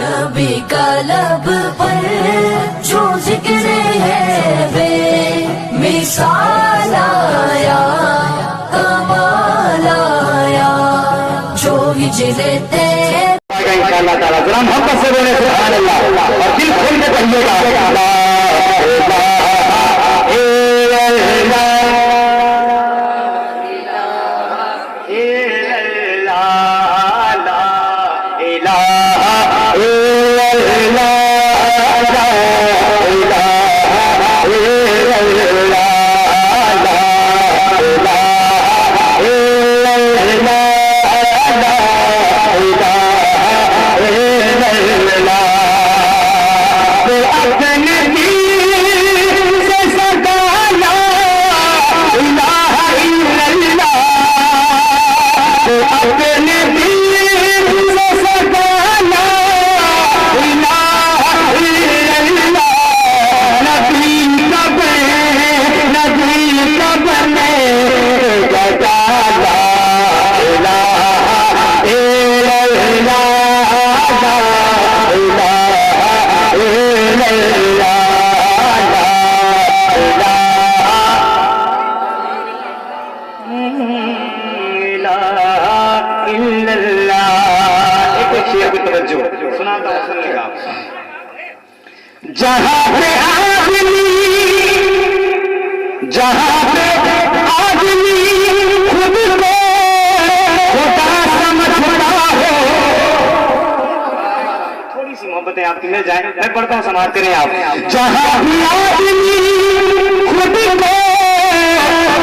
नबी का लब पर जो जिक्र है वे मिसाल आया, कमाल आया, जो हिजरते इंशाअल्लाह ताला। जरा मोहब्बत से बोले सुभान अल्लाह और दिल खोल के कहिएगा ला इलाहा इल्लल्लाह ला इलाहा इल्लल्लाह ला इलाहा इल्लल्लाह ला इलाहा इल्लल्लाह जहाँ पे आदमी खुद को खुदा समझता हो। थोड़ी सी मोहब्बतें आपकी मिल जाए, मैं पढ़ता हूँ, समाज करें आप। जहाँ भी आदमी खुद को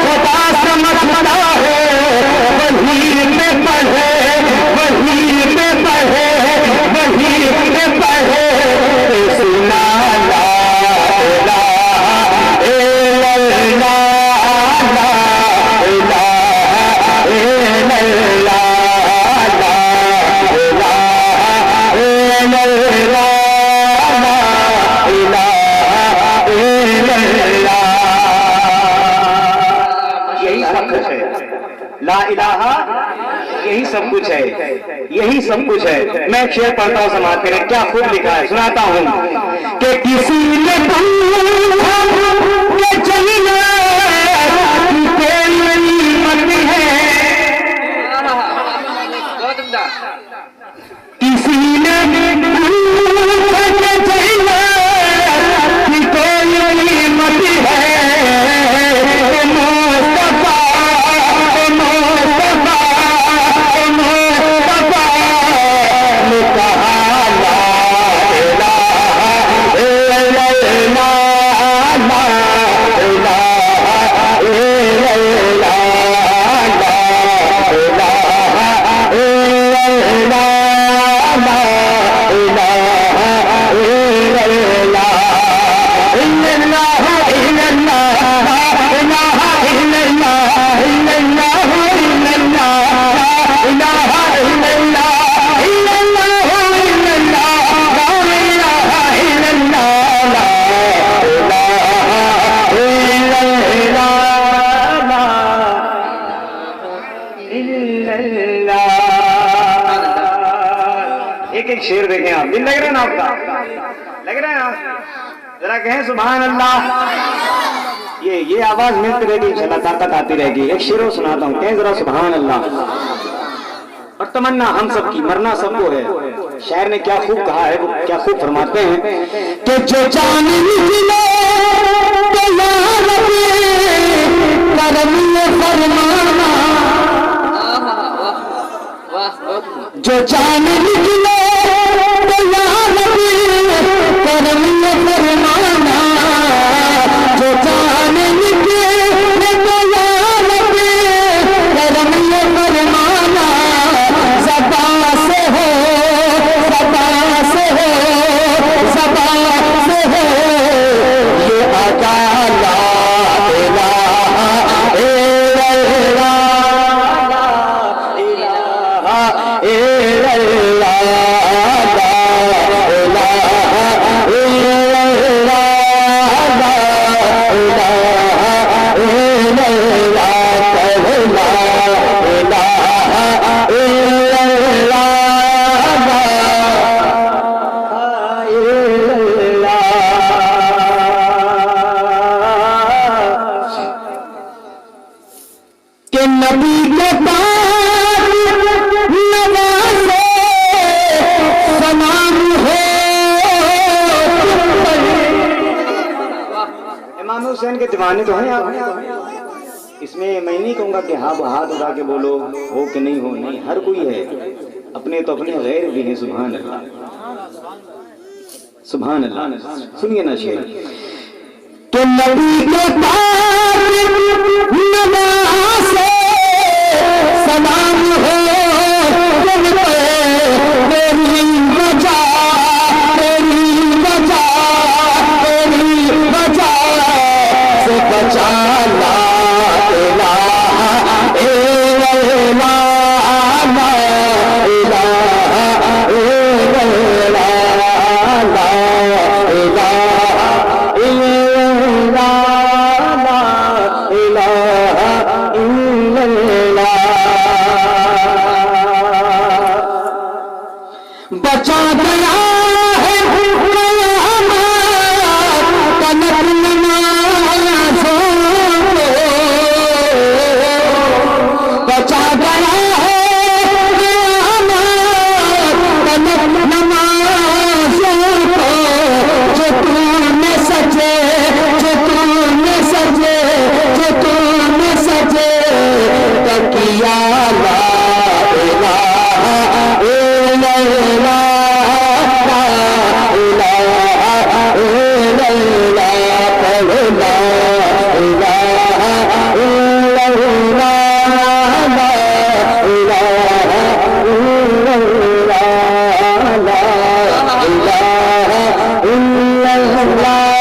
खुदा समझता है, वही में पढ़े, वही में पढ़े, वही में पढ़े। ला इलाहा यही सब कुछ है, यही सब कुछ है। मैं एक शेर पढ़ता हूँ, समाज करें, क्या खूब लिखा है, सुनाता हूँ कि किसी ने किसी ने एक एक शेर देखें आप, दिल लग रहा है ना आपका, लग रहा है ना, जरा कहें सुभान अल्लाह। ये आवाज मिलती रहेगी इंशाल्लाह, ताकत आती रहेगी। एक शेर सुनाता हूँ, कहें जरा सुभान अल्लाह। और तमन्ना हम सबकी, मरना सबको है। शायर ने क्या खूब कहा है, वो क्या खूब फरमाते हैं कि जो जान निकले तो यार करम में फरमाना, जो जान निकले तो यार करम में फरमाना, जो जान निकले तो यार करम में फरमाना। ज़बा से हो, ज़बा से हो, ज़बा से हो, ये आका ला इलाहा इल्लल्लाह, ला इलाहा इल्लल्लाह। हुसैन के दीवाने तो हैं आप। इसमें मैं नहीं कहूँगा कि हाँ वो हाथ उठा के बोलो हो कि नहीं हो, नहीं, हर कोई है, अपने तो अपने गैर भी हैं। सुभान अल्लाह, सुभान अल्लाह। सुनिए ना शेर तो नबी के पार नमाज़ से सलाम हो तुम पे, तेरी वजह से बचा ला इलाहा इल्लल्लाह, ला इलाहा इल्लल्लाह, ला इलाहा इल्लल्लाह, ला इलाहा इल्लल्लाह। बचा गया है कनक नमाज़ों को, बचा गया है कनक नमाज़ों को, जो तूने सजे, जो तूने सजे, जो तूने सजे तकिया ला इलाहा इल्लल्लाह, ला इलाहा इल्लल्लाह, ला इलाहा इल्लल्लाह, ला इलाहा इल्लल्लाह, ला इलाहा इल्लल्लाह।